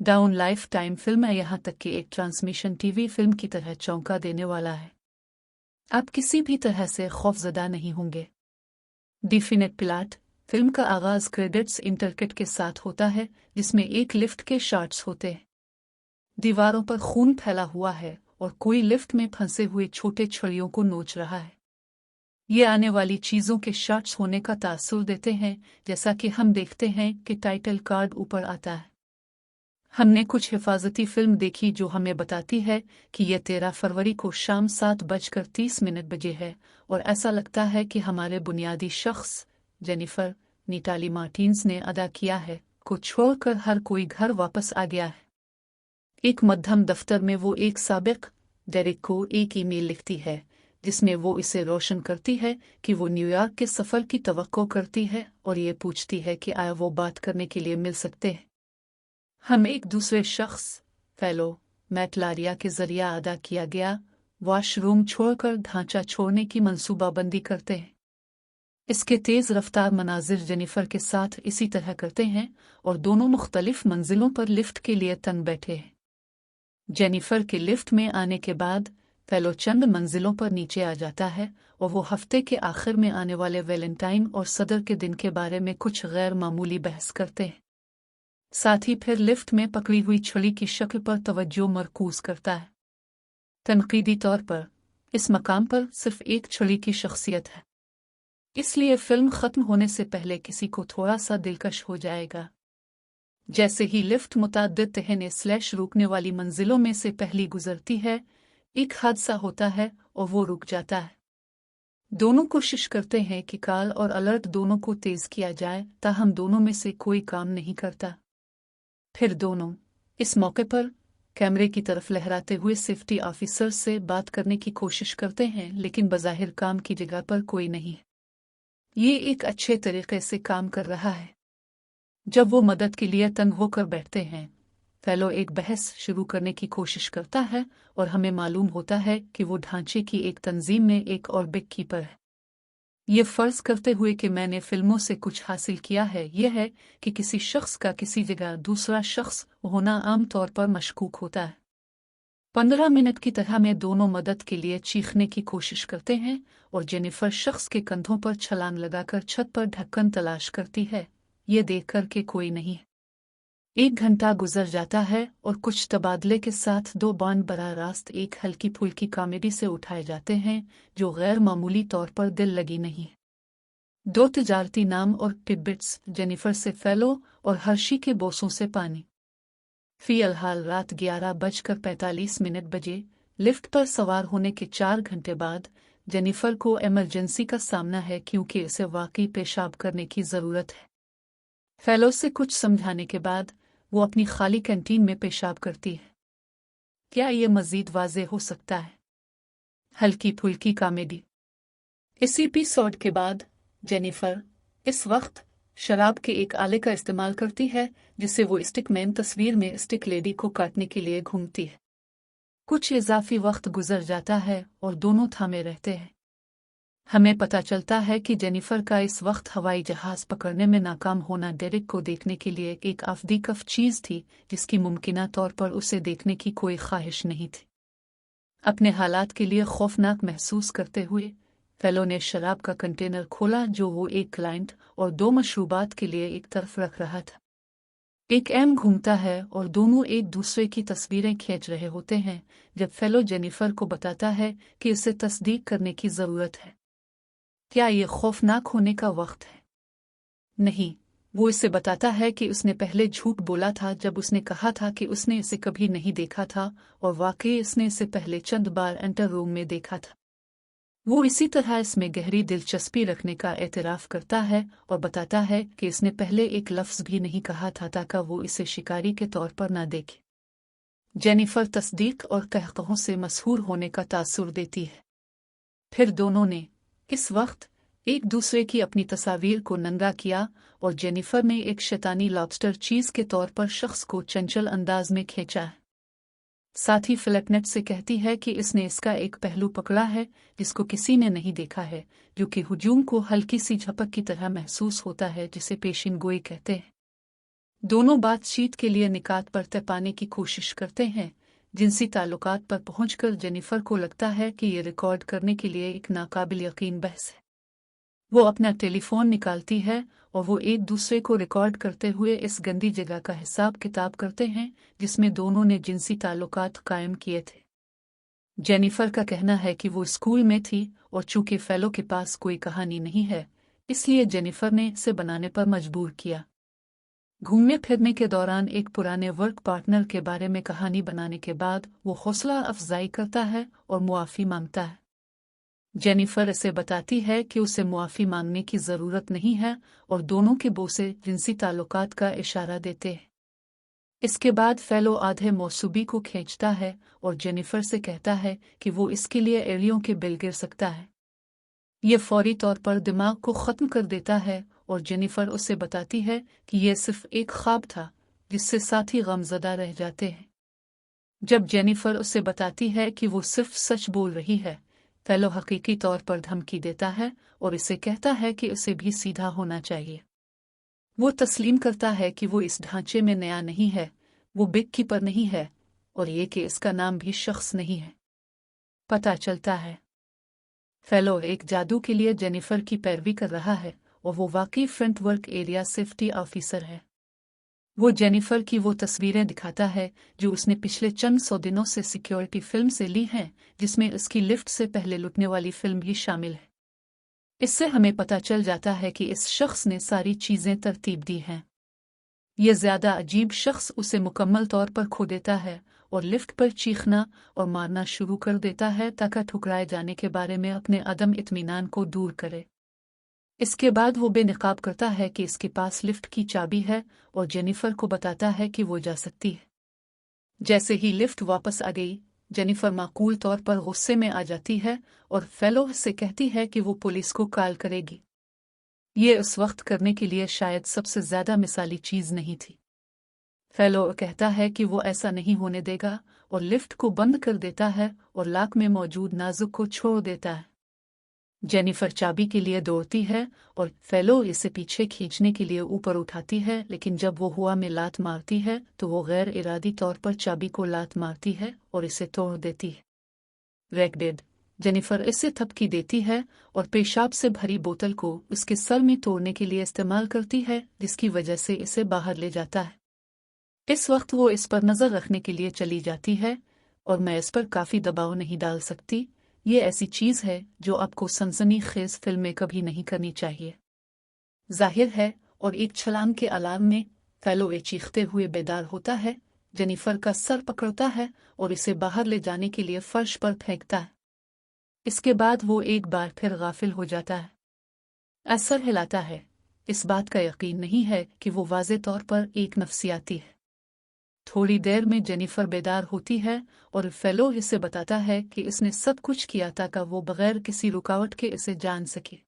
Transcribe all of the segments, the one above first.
Down life time film है, यहाँ तक कि एक ट्रांसमिशन टीवी फिल्म की तरह चौंका देने वाला है। आप किसी भी तरह से खौफजदा नहीं होंगे। Definite plot. फिल्म का आगाज क्रेडिट्स इंटरकट के साथ होता है, जिसमें एक लिफ्ट के शॉट्स होते हैं। दीवारों पर खून फैला हुआ है और कोई लिफ्ट में फंसे हुए छोटे छड़ियों को नोच रहा है। ये आने वाली चीजों के शॉट्स होने का तासुर देते हैं, जैसा कि हम देखते हैं कि टाइटल कार्ड ऊपर आता है। हमने कुछ हिफाजती फिल्म देखी जो हमें बताती है कि यह 13 फरवरी को शाम 7:30 बजे है, और ऐसा लगता है कि हमारे बुनियादी शख्स जेनिफर निटाली मार्टिन्स ने अदा किया है को छोड़कर हर कोई घर वापस आ गया है। एक मध्यम दफ्तर में वो एक साबिक डेरिक को एक ईमेल लिखती है, जिसमें वो इसे रोशन करती है कि वो न्यूयॉर्क के सफर की तवक्को करती है और ये पूछती है कि आया वो बात करने के लिए मिल सकते हैं। हम एक दूसरे शख्स फेलो मैट लारिया के जरिया अदा किया गया वॉशरूम छोड़कर ढांचा छोड़ने की मंसूबाबंदी करते हैं। इसके तेज रफ्तार मनाजिर जेनिफर के साथ इसी तरह करते हैं और दोनों मुख्तलिफ मंजिलों पर लिफ्ट के लिए तन बैठे हैं। जेनिफर के लिफ्ट में आने के बाद फेलो चंद मंजिलों पर नीचे आ जाता है और वो हफ्ते के आखिर में आने वाले वैलेंटाइन और सदर के दिन के बारे में कुछ गैर मामूली बहस करते हैं। साथ ही फिर लिफ्ट में पकड़ी हुई छड़ी की शक्ल पर तवज्जो मरकूज करता है। तनकीदी तौर पर इस मकाम पर सिर्फ एक छड़ी की शख्सियत है, इसलिए फिल्म खत्म होने से पहले किसी को थोड़ा सा दिलकश हो जाएगा। जैसे ही लिफ्ट मुतअद्दिद ठहरने स्लैश रुकने वाली मंजिलों में से पहली गुजरती है, एक हादसा होता है और वो रुक जाता है। दोनों कोशिश करते हैं कि कॉल और अलर्ट दोनों को तेज किया जाए, ताहम दोनों में से कोई काम नहीं करता। फिर दोनों इस मौके पर कैमरे की तरफ लहराते हुए सेफ्टी ऑफिसर से बात करने की कोशिश करते हैं, लेकिन बज़ाहिर काम की जगह पर कोई नहीं। ये एक अच्छे तरीके से काम कर रहा है। जब वो मदद के लिए तंग होकर बैठते हैं, फेलो एक बहस शुरू करने की कोशिश करता है और हमें मालूम होता है कि वो ढांचे की एक तंजीम में एक और बिग कीपर है। ये फर्ज करते हुए कि मैंने फिल्मों से कुछ हासिल किया है, यह है कि किसी शख्स का किसी जगह दूसरा शख्स होना आम तौर पर मशकूक होता है। 15 मिनट की तरह में दोनों मदद के लिए चीखने की कोशिश करते हैं और जेनिफर शख्स के कंधों पर छलांग लगाकर छत पर ढक्कन तलाश करती है, ये देखकर कि कोई नहीं। 1 घंटा गुजर जाता है और कुछ तबादले के साथ दो बॉन्ड बराह रास्त एक हल्की फुल्की कॉमेडी से उठाए जाते हैं जो गैर मामूली तौर पर दिल लगी नहीं। 2 तिजारती नाम और टिडबिट्स, जेनिफर से फेलो और हर्शी के बोसों से पानी। फिलहाल रात 11:45 बजे लिफ्ट पर सवार होने के 4 घंटे बाद जेनिफर को इमरजेंसी का सामना है, क्योंकि उसे वाकई पेशाब करने की ज़रूरत है। फेलो से कुछ समझाने के बाद वो अपनी खाली कैंटीन में पेशाब करती है। क्या ये मज़ीद वाज़े हो सकता है? हल्की फुल्की कॉमेडी। इस एपिसोड के बाद जेनिफर इस वक्त शराब के एक आले का इस्तेमाल करती है, जिसे वो स्टिक मैन तस्वीर में स्टिक लेडी को काटने के लिए घूमती है। कुछ इजाफी वक्त गुजर जाता है और दोनों थामे रहते हैं। हमें पता चलता है कि जेनिफर का इस वक्त हवाई जहाज पकड़ने में नाकाम होना डेरिक को देखने के लिए एक आफदी कफ चीज थी, जिसकी मुमकिना तौर पर उसे देखने की कोई ख्वाहिश नहीं थी। अपने हालात के लिए खौफनाक महसूस करते हुए फेलो ने शराब का कंटेनर खोला जो वो एक क्लाइंट और 2 मशरूबात के लिए एक तरफ रख रहा था। एक एम घूमता है और दोनों एक दूसरे की तस्वीरें खींच रहे होते हैं जब फेलो जेनिफर को बताता है कि उसे तस्दीक करने की ज़रूरत है। क्या ये खौफनाक होने का वक्त है? नहीं, वो इसे बताता है कि उसने पहले झूठ बोला था जब उसने कहा था कि उसने इसे कभी नहीं देखा था, और वाकई इसने इसे पहले चंद बार एंटर रूम में देखा था। वो इसी तरह इसमें गहरी दिलचस्पी रखने का एतराफ़ करता है और बताता है कि इसने पहले एक लफ्ज़ भी नहीं कहा था ताकि वो इसे शिकारी के तौर पर ना देखे। जेनिफर तस्दीक और कहकहों से मशहूर होने का तासुर देती है। फिर दोनों ने इस वक्त एक दूसरे की अपनी तस्वीर को नंगा किया और जेनिफर ने एक शैतानी लॉबस्टर चीज़ के तौर पर शख्स को चंचल अंदाज में खींचा है। साथ ही फ्लैटनेट से कहती है कि इसने इसका एक पहलू पकड़ा है जिसको किसी ने नहीं देखा है, जो कि हुजूम को हल्की सी झपक की तरह महसूस होता है, जिसे पेशिन गोई कहते हैं। दोनों बातचीत के लिए निकात पर तय पाने की कोशिश करते हैं। जिनसी ताल्लुकात पर पहुंचकर जेनिफर को लगता है कि ये रिकॉर्ड करने के लिए एक नाकाबिल यकीन बहस है। वो अपना टेलीफोन निकालती है और वो एक दूसरे को रिकॉर्ड करते हुए इस गंदी जगह का हिसाब किताब करते हैं जिसमें दोनों ने जिनसी ताल्लुकात कायम किए थे। जेनिफर का कहना है कि वो स्कूल में थी और चूंकि फेलो के पास कोई कहानी नहीं है, इसलिए जेनिफर ने इसे बनाने पर मजबूर किया। घूमने फिरने के दौरान एक पुराने वर्क पार्टनर के बारे में कहानी बनाने के बाद वो हौसला अफजाई करता है और मुआफ़ी मांगता है। जेनिफर इसे बताती है कि उसे मुआफ़ी मांगने की ज़रूरत नहीं है और दोनों के बोसे जिनसी ताल्लुकात का इशारा देते हैं। इसके बाद फेलो आधे मौसूबी को खींचता है और जेनिफर से कहता है कि वो इसके लिए एड़ियों के बिल गिर सकता है। ये फौरी तौर पर दिमाग को ख़त्म कर देता है और जेनिफर उसे बताती है कि यह सिर्फ एक ख्वाब था जिससे साथी गमज़दा रह जाते हैं। जब जेनिफर उसे बताती है कि वो सिर्फ सच बोल रही है, फेलो हकीकी तौर पर धमकी देता है और इसे कहता है कि उसे भी सीधा होना चाहिए। वो तस्लीम करता है कि वो इस ढांचे में नया नहीं है, वो बिग कीपर नहीं है और ये कि इसका नाम भी शख्स नहीं है। पता चलता है फेलो एक जादू के लिए जेनिफर की पैरवी कर रहा है और वो वाकई front work area safety officer है। वो जेनिफर की वो तस्वीरें दिखाता है जो उसने पिछले चंद 100 दिनों से सिक्योरिटी फिल्म से ली हैं, जिसमें उसकी लिफ्ट से पहले लुटने वाली फिल्म भी शामिल है। इससे हमें पता चल जाता है कि इस शख्स ने सारी चीज़ें तरतीब दी हैं। यह ज़्यादा अजीब शख्स उसे मुकम्मल तौर पर खो देता है और लिफ्ट पर चीखना और मारना शुरू कर देता है ताकि ठुकराए जाने के बारे में अपने अदम इत्मीनान को दूर करे। इसके बाद वो बेनकाब करता है कि इसके पास लिफ्ट की चाबी है और जेनिफर को बताता है कि वो जा सकती है। जैसे ही लिफ्ट वापस आ गई, जेनिफर माकूल तौर पर गुस्से में आ जाती है और फेलो से कहती है कि वो पुलिस को कॉल करेगी। ये उस वक्त करने के लिए शायद सबसे ज़्यादा मिसाली चीज़ नहीं थी। फेलो कहता है कि वो ऐसा नहीं होने देगा और लिफ्ट को बंद कर देता है और लॉक में मौजूद नाजुक को छोड़ देता है। जेनिफर चाबी के लिए दौड़ती है और फेलो इसे पीछे खींचने के लिए ऊपर उठाती है, लेकिन जब वो हवा में लात मारती है तो वो गैर इरादी तौर पर चाबी को लात मारती है और इसे तोड़ देती है। रेगडेड जेनिफर इसे थपकी देती है और पेशाब से भरी बोतल को उसके सर में तोड़ने के लिए इस्तेमाल करती है, जिसकी वजह से इसे बाहर ले जाता है। इस वक्त वो इस पर नज़र रखने के लिए चली जाती है और मैं इस पर काफ़ी दबाव नहीं डाल सकती। ये ऐसी चीज़ है जो आपको सनसनीखेज फिल्म में कभी नहीं करनी चाहिए। जाहिर है, और एक छलांग के अलार्म में फेलो चीखते हुए बेदार होता है, जेनिफर का सर पकड़ता है और इसे बाहर ले जाने के लिए फर्श पर फेंकता है। इसके बाद वो एक बार फिर गाफिल हो जाता है। असर हिलाता है। इस बात का यकीन नहीं है कि वो वाज़े तौर पर एक नफ्सियाती है। थोड़ी देर में जेनिफर बेदार होती है और फेलो इसे बताता है कि इसने सब कुछ किया ताकि वो बगैर किसी रुकावट के इसे जान सके।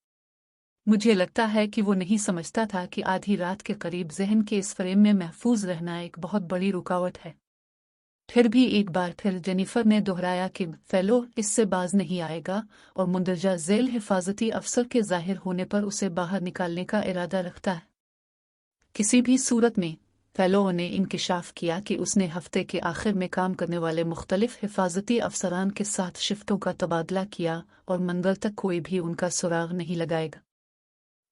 मुझे लगता है कि वो नहीं समझता था कि आधी रात के करीब जहन के इस फ्रेम में महफूज रहना एक बहुत बड़ी रुकावट है। फिर भी एक बार फिर जेनिफर ने दोहराया कि फेलो इससे बाज नहीं आएगा और मुंदरजा झेल हिफाजती अफसर के जाहिर होने पर उसे बाहर निकालने का इरादा रखता है। किसी भी सूरत में फेलो ने इंकिशाफ किया कि उसने हफ्ते के आखिर में काम करने वाले मुख्तलिफ हिफाजती अफसरान के साथ शिफ्टों का तबादला किया और मंगल तक कोई भी उनका सुराग नहीं लगाएगा।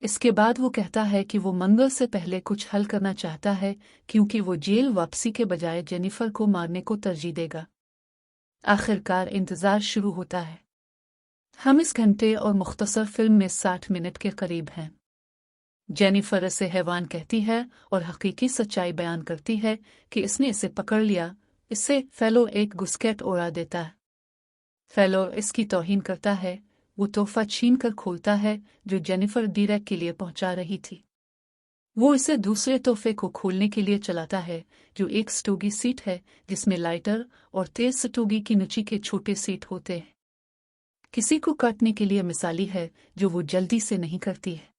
इसके बाद वो कहता है कि वो मंगल से पहले कुछ हल करना चाहता है, क्योंकि वो जेल वापसी के बजाय जेनिफर को मारने को तरजीह देगा। आखिरकार इंतज़ार शुरू होता है। हम इस घंटे और मुख्तसर फिल्म में 60 मिनट के करीब हैं। जेनिफर इसे हैवान कहती है और हकीकी सच्चाई बयान करती है कि इसने इसे पकड़ लिया। इससे फेलो एक गुस्केट उड़ा देता है। फेलो इसकी तौहीन करता है। वो तोहफा छीन कर खोलता है जो जेनिफर डीरेक के लिए पहुंचा रही थी। वो इसे दूसरे तोहफे को खोलने के लिए चलाता है, जो एक स्टोगी सीट है जिसमें लाइटर और तेज स्टोगी की नीचे के छोटे सीट होते हैं। किसी को काटने के लिए मिसाली है जो वो जल्दी से नहीं करती है।